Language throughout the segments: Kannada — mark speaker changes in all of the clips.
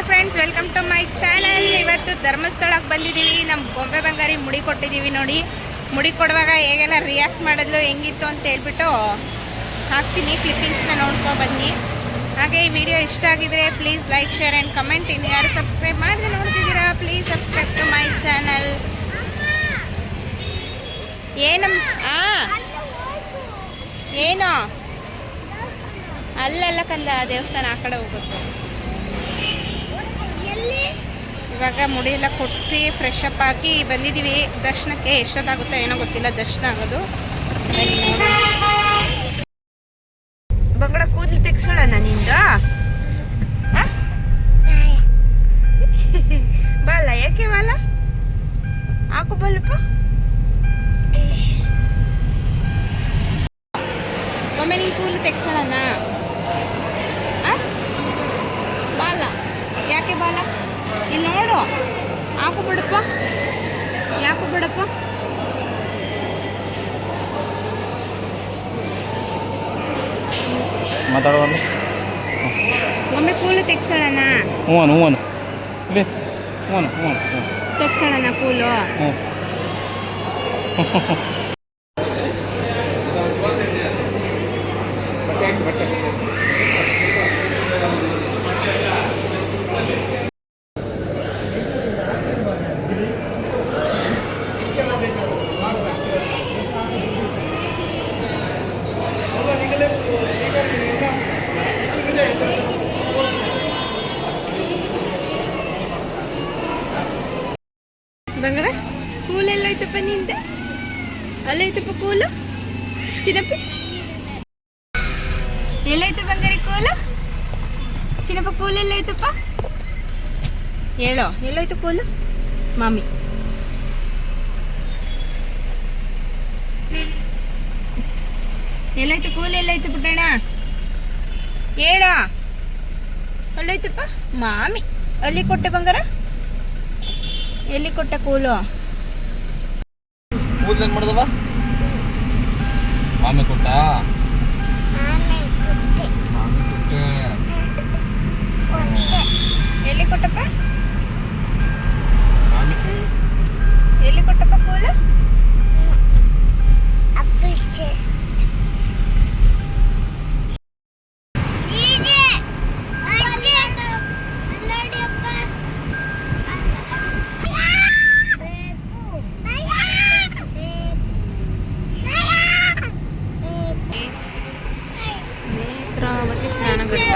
Speaker 1: Friends, welcome to my channel. ಇವತ್ತು ಧರ್ಮಸ್ಥಳಕ್ಕೆ ಬಂದಿದ್ದೀವಿ. ನಮ್ಮ ಗೊಂಬೆ ಬಂಗಾರಿ ಮುಡಿ ಕೊಟ್ಟಿದ್ದೀವಿ. ನೋಡಿ, ಮುಡಿ ಕೊಡುವಾಗ ಹೇಗೆಲ್ಲ ರಿಯಾಕ್ಟ್ ಮಾಡಿದ್ಲು, ಹೆಂಗಿತ್ತು ಅಂತ ಹೇಳ್ಬಿಟ್ಟು ಹಾಕ್ತೀನಿ. ಕ್ಲಿಪ್ಪಿಂಗ್ಸ್ನ ನೋಡ್ಕೊ ಬನ್ನಿ. ಹಾಗೆ ಈ ವಿಡಿಯೋ ಇಷ್ಟ ಆಗಿದ್ರೆ please like, share and comment. ಇನ್ನು ಯಾರು ಸಬ್ಸ್ಕ್ರೈಬ್ ಮಾಡಿದ್ರೆ ನೋಡ್ತಿದ್ದೀರಾ, please subscribe to my channel. ಏನು ಅಲ್ಲೆಲ್ಲ ಕಂದ ದೇವಸ್ಥಾನ ಆ ಕಡೆ ಹೋಗುತ್ತೆ. ಇವಾಗ ಮುಡಿ ಎಲ್ಲ ಕೊಡಿಸಿ ಫ್ರೆಶ್ ಅಪ್ ಆಗಿ ಬಂದಿದ್ದೀವಿ ದರ್ಶನಕ್ಕೆ. ಎಷ್ಟೊತ್ತಾಗುತ್ತೋ ಏನೋ ಗೊತ್ತಿಲ್ಲ ದರ್ಶನ ಆಗೋದು. ಬಂಗಡ ಕೂದಲು ತೆಗ್ಸೋಣ ನಿಂದ ಬಾಲ. ಯಾಕೆ ಬಾಲ ಹಾಕು ಬಲ್ಪ. ಒಮ್ಮೆ ನಿಂಗೆ ಕೂದಲು ತೆಗ್ಸೋಣ ಬಾಲ. ಯಾಕೆ ಬಾಲ? ಇಲ್ಲಿ ನೋಡು, ಹಾಕು ಬಿಡಪ್ಪ. ಯಾಕು ಬಿಡಪ್ಪ?
Speaker 2: ಮಾತಾಡುವಲ್ಲ.
Speaker 1: ಒಮ್ಮೆ ಕೂಲು ತೆಗ್ಸೋಣ. ತೆಗ್ಸೋಣ ಕೂಲು. ಬಂಗಾರ ಕೂಲೆಲ್ಲೋಯ್ತಪ್ಪ ನಿಂದ? ಅಲ್ಲೈತಪ್ಪ ಕೂಲು. ಚಿನ್ನಪ್ಪಿ ಎಲ್ಲೈತೆ ಬಂಗಾರಿ ಕೂಲು? ಚಿನ್ನಪ್ಪ ಕೂಲೆಲ್ಲೋಯ್ತಪ್ಪ? ಹೇಳೋ, ಎಲ್ಲೋಯ್ತು ಕೂಲು? ಮಾಮಿ ಎಲ್ಲೋಯ್ತು ಕೂಲು? ಎಲ್ಲೋಯ್ತು ಪುಟ್ಟಣ್ಣ? ಹೇಳೋ, ಅಲ್ಲೋಯ್ತಪ್ಪ? ಮಾಮಿ ಅಲ್ಲಿ ಕೊಟ್ಟೆ ಬಂಗಾರ? ಎಲ್ಲಿ ಕೊಟ್ಟೆ ಕೂಲು?
Speaker 2: ಕೂದಲು ಮಾಡಿದವ ಮಾಮಿ ಕೊಟ್ಟ.
Speaker 1: ಎಲ್ಲಿ ಕೊಟ್ಟಪ್ಪ? ಎಲ್ಲಿ ಕೊಟ್ಟಪ್ಪ ಕೂಲು? ನೇತ್ರಾವತಿ ಸ್ನಾನಘಟ್ಟ.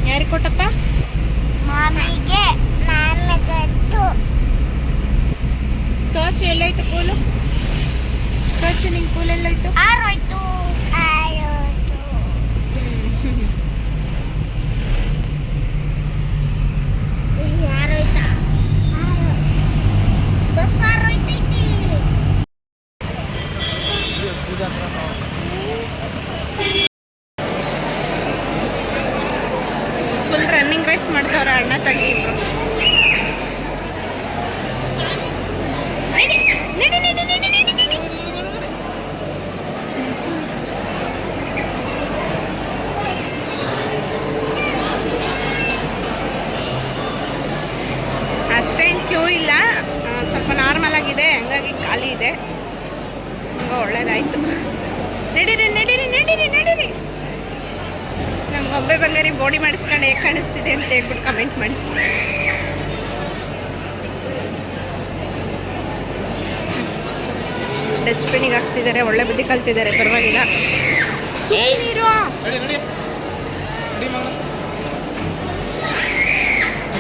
Speaker 1: ಯಾರಿಗೆ ಕೊಟ್ಟಪ್ಪ? ಮಾಮಿಗೆ. ತೋರ್ಸು, ಎಲ್ಲೋಯ್ತು ಕೂಲು? ತೋರ್ಸು, ನಿನ್ ಕೂಲು ಎಲ್ಲೋಯ್ತು? ಫುಲ್ ರನ್ನಿಂಗ್ ರೇಸ್ ಮಾಡ್ತಾವ್ರ ಅಣ್ಣ ತಂಗಿ ಇಬ್ರು. ಅಷ್ಟೇನು ಕ್ಯೂ ಇಲ್ಲ, ಸ್ವಲ್ಪ ನಾರ್ಮಲ್ ಆಗಿದೆ, ಹಂಗಾಗಿ ಖಾಲಿ ಇದೆ. ಹಂಗೆ ಒಳ್ಳೇದಾಯಿತು. ನಡೀರಿ ನಡೀರಿ ನಡೀರಿ ನಡೀರಿ. ನಮ್ಮ ಗೊಂಬೆ ಬಂಗಾರಿ ಬಾಡಿ ಮಾಡಿಸ್ಕೊಂಡು ಹೇಗೆ ಕಾಣಿಸ್ತಿದೆ ಅಂತ ಹೇಳ್ಬಿಟ್ಟು ಕಮೆಂಟ್ ಮಾಡಿ. ಡಸ್ಟ್ಬಿನ್ನಿಗೆ ಹಾಕ್ತಿದ್ದಾರೆ, ಒಳ್ಳೆ ಬುದ್ಧಿ ಕಲ್ತಿದ್ದಾರೆ, ಪರವಾಗಿಲ್ಲ. ನೀರು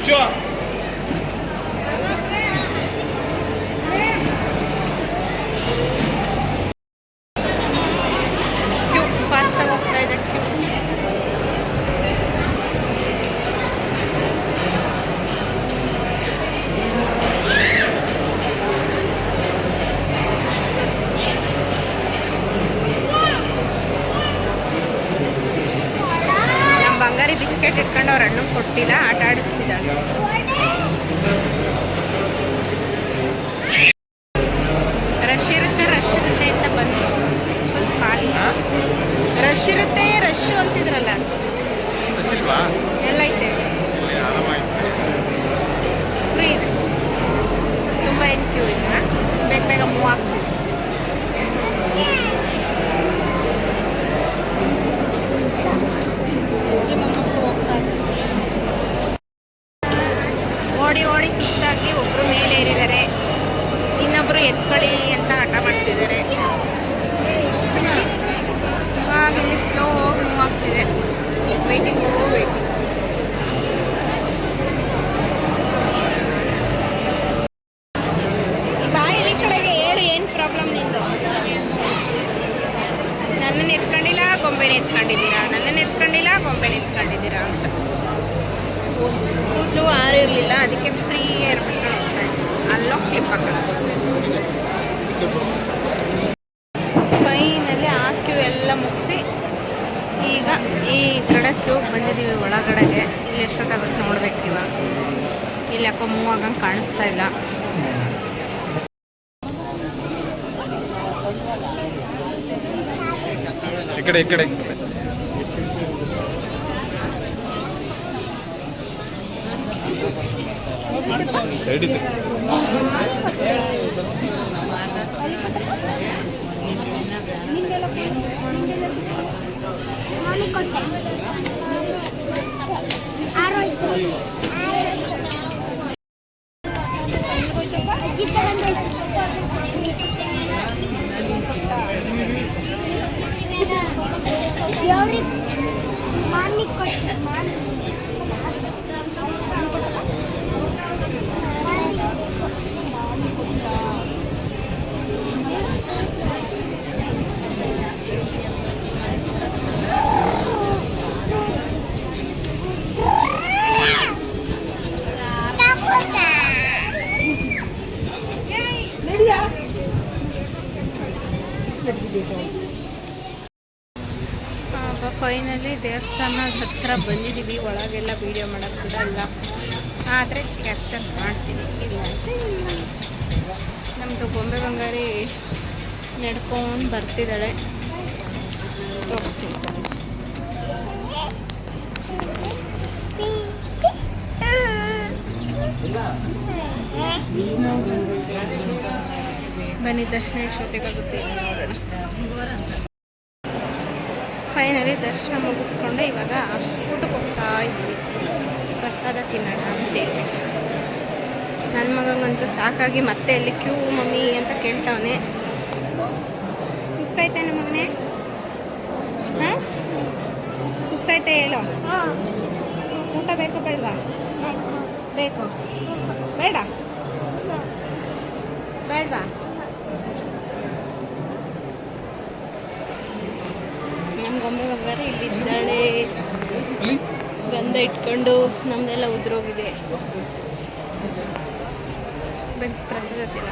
Speaker 1: ಕ್ಯೂ ಫಾಸ್ಟಾಗಿ ಹೋಗ್ತಾ ಇದೆ. ಕ್ಯೂ ಬಂಗಾರಿ ಬಿಸ್ಕೆಟ್ ಇಟ್ಕೊಂಡು ಅವ್ರ ಅಣ್ಣಂಗೆ ಕೊಟ್ಟಿಲ್ಲ, ಆಟ ಆಡಿಸ್ತಿದ್ದಾಳೆ. ರಶ್ ಇರುತ್ತೆ ಅಂತ ಬಂದು ಫುಲ್ ಖಾಲಿ. ರಶ್ ಇರುತ್ತೆ ರಶ್ಶು ಅಂತಿದ್ರಲ್ಲ, ಎಲ್ಲ ಐತೆ, ಫ್ರೀ ಇದೆ, ತುಂಬ ಏನು ಕ್ಯೂ ಇಲ್ಲ, ಬೇಗ ಬೇಗ ಮೂವ್ ಆಗ್ತಿದೆ. ಓಡಿ ಓಡಿ ಸುಸ್ತಾಗಿ ಒಬ್ಬರು ಮೇಲೆ ಏರಿದ್ದಾರೆ, ಇನ್ನೊಬ್ಬರು ಎತ್ಕೊಳ್ಳಿ ಅಂತ ಹಠ ಮಾಡ್ತಿದ್ದಾರೆ. ಇವಾಗ ಇಲ್ಲಿ ಸ್ಲೋ ಹೋಗಿ ಮೂವ್ ಆಗ್ತಿದೆ. Waiting waiting. ಬಾಯಲ್ಲಿ ಈ ಕಡೆಗೆ ಹೇಳು, ಏನು ಪ್ರಾಬ್ಲಮ್ ನಿಂದು? ನನ್ನನ್ನು ಎತ್ಕೊಂಡಿಲ್ಲ, ಗೊಂಬೆನ ಎತ್ಕೊಂಡಿದ್ದೀರಾ, ನನ್ನನ್ನು ಎತ್ಕೊಂಡಿಲ್ಲ, ಗೊಂಬೆನ ಎತ್ಕೊಂಡಿದ್ದೀರಾ ಅಂತ. ಕೂದಲು ಆರಿರಲಿಲ್ಲ, ಅದಕ್ಕೆ ಫ್ರೀ ಏರ್ ಬಿಟ್ಕೊಂಡು ಹೋಗ್ತಾ ಇದ್ದೆ. ಅಲ್ಲೋ ಕ್ಲಿಪ್ ಹಾಕೋಣ. ಫೈನಲಿ ಆ ಕ್ಯೂ ಎಲ್ಲ ಮುಗಿಸಿ ಈಗ ಈ ಕಡೆ ಕ್ಯೂ ಬಂದಿದ್ದೀವಿ ಒಳಗಡೆಗೆ. ಇಲ್ಲಿ ಎಷ್ಟೊತ್ತಾಗುತ್ತೆ ನೋಡ್ಬೇಕು ಇವಾಗ. ಇಲ್ಲಿ ಯಾಕೋ ಮೂವ್ ಆಗಂಗೆ ಕಾಣಿಸ್ತಾ ಇಲ್ಲ.
Speaker 2: ಈ ಕಡೆ ಹಿಡಿತು.
Speaker 1: ಫೈನಲಿ ದೇವಸ್ಥಾನದ ಹತ್ರ ಬಂದಿದ್ದೀವಿ. ಒಳಗೆಲ್ಲ ವೀಡಿಯೋ ಮಾಡೋಕ್ಕೆ ಬಿಡಲ್ಲ, ಆದರೆ ಕ್ಯಾಪ್ಚರ್ ಮಾಡ್ತೀನಿ. ಇಲ್ಲ ನಮ್ಮದು ಗೊಂಬೆ ಬಂಗಾರಿ ನಡ್ಕೊಂಡು ಬರ್ತಿದ್ದಾಳೆ, ತೋರಿಸ್ತೀನಿ. ಬನ್ನಿ ದರ್ಶನ ಎಷ್ಟೊತ್ತಿಗಾಗುತ್ತೆ ನೋಡೋಣ. ಫೈನಲಿ ದರ್ಶನ ಮುಗಿಸ್ಕೊಂಡು ಇವಾಗ ಊಟಕ್ಕೆ ಹೋಗ್ತಾ ಇದ್ವಿ, ಪ್ರಸಾದ ತಿನ್ನೋಣ ಅಂತೇಳಿ. ನನ್ನ ಮಗಂಗಂತೂ ಸಾಕಾಗಿ ಮತ್ತೆ ಅಲ್ಲಿ ಕ್ಯೂ ಮಮ್ಮಿ ಅಂತ ಕೇಳ್ತಾವನೆ. ಸುಸ್ತಾಯ್ತಾ ನಮ್ಮ ಮಗನೇ? ಹಾಂ ಸುಸ್ತಾಯ್ತಾ ಹೇಳೋ. ಊಟ ಬೇಕು ಬೇಡವಾ? ಬೇಕು ಬೇಡ ಬೇಡವಾ? ನಮ್ಮ ಗೊಂಬೆ ಬಂಗಾರ ಇಲ್ಲಿದ್ದಾಳೆ, ಗಂಧ ಇಟ್ಕೊಂಡು. ನಮ್ಮದೆಲ್ಲ ಉದ್ರೋಗಿದೆ. ಬನ್ನಿ ಪ್ರಸಾದ ತಿನ್ನ.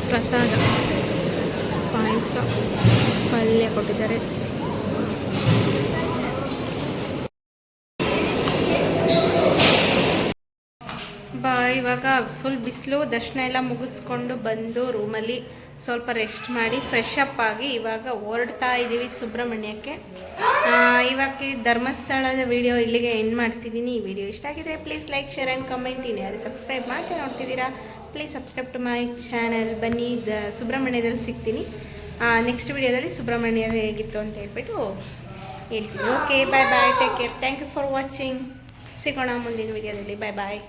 Speaker 1: ಪ್ರಸಾದ ಪಾಯಸ, ಪಲ್ಯ ಕೊಟ್ಟಿದ್ದಾರೆ. ಇವಾಗ ಫುಲ್ ಬಿಸಿಲು, ದರ್ಶನ ಎಲ್ಲ ಮುಗಿಸ್ಕೊಂಡು ಬಂದು ರೂಮಲ್ಲಿ ಸ್ವಲ್ಪ ರೆಸ್ಟ್ ಮಾಡಿ ಫ್ರೆಶ್ ಅಪ್ ಆಗಿ ಇವಾಗ ಹೊರಡ್ತಾ ಇದ್ದೀವಿ ಸುಬ್ರಹ್ಮಣ್ಯಕ್ಕೆ. ಇವಾಗ ಧರ್ಮಸ್ಥಳದ ವಿಡಿಯೋ ಇಲ್ಲಿಗೆ ಎಂಡ್ ಮಾಡ್ತಿದ್ದೀನಿ. ಈ ವಿಡಿಯೋ ಇಷ್ಟ ಆಗಿದೆ please like, share and comment. ಇನ್ನು ಯಾರು ಸಬ್ಸ್ಕ್ರೈಬ್ ಮಾಡ್ತಾ ನೋಡ್ತಿದ್ದೀರಾ please subscribe to my channel. ಬನ್ನಿ ಸುಬ್ರಹ್ಮಣ್ಯದಲ್ಲಿ ಸಿಗ್ತೀನಿ. ನೆಕ್ಸ್ಟ್ ವಿಡಿಯೋದಲ್ಲಿ ಸುಬ್ರಹ್ಮಣ್ಯ ಹೇಗಿತ್ತು ಅಂತ ಹೇಳ್ಬಿಟ್ಟು ಹೇಳ್ತೀನಿ. Okay, bye bye, take care, thank you for watching. ಸಿಗೋಣ ಮುಂದಿನ ವಿಡಿಯೋದಲ್ಲಿ. ಬಾಯ್ ಬಾಯ್.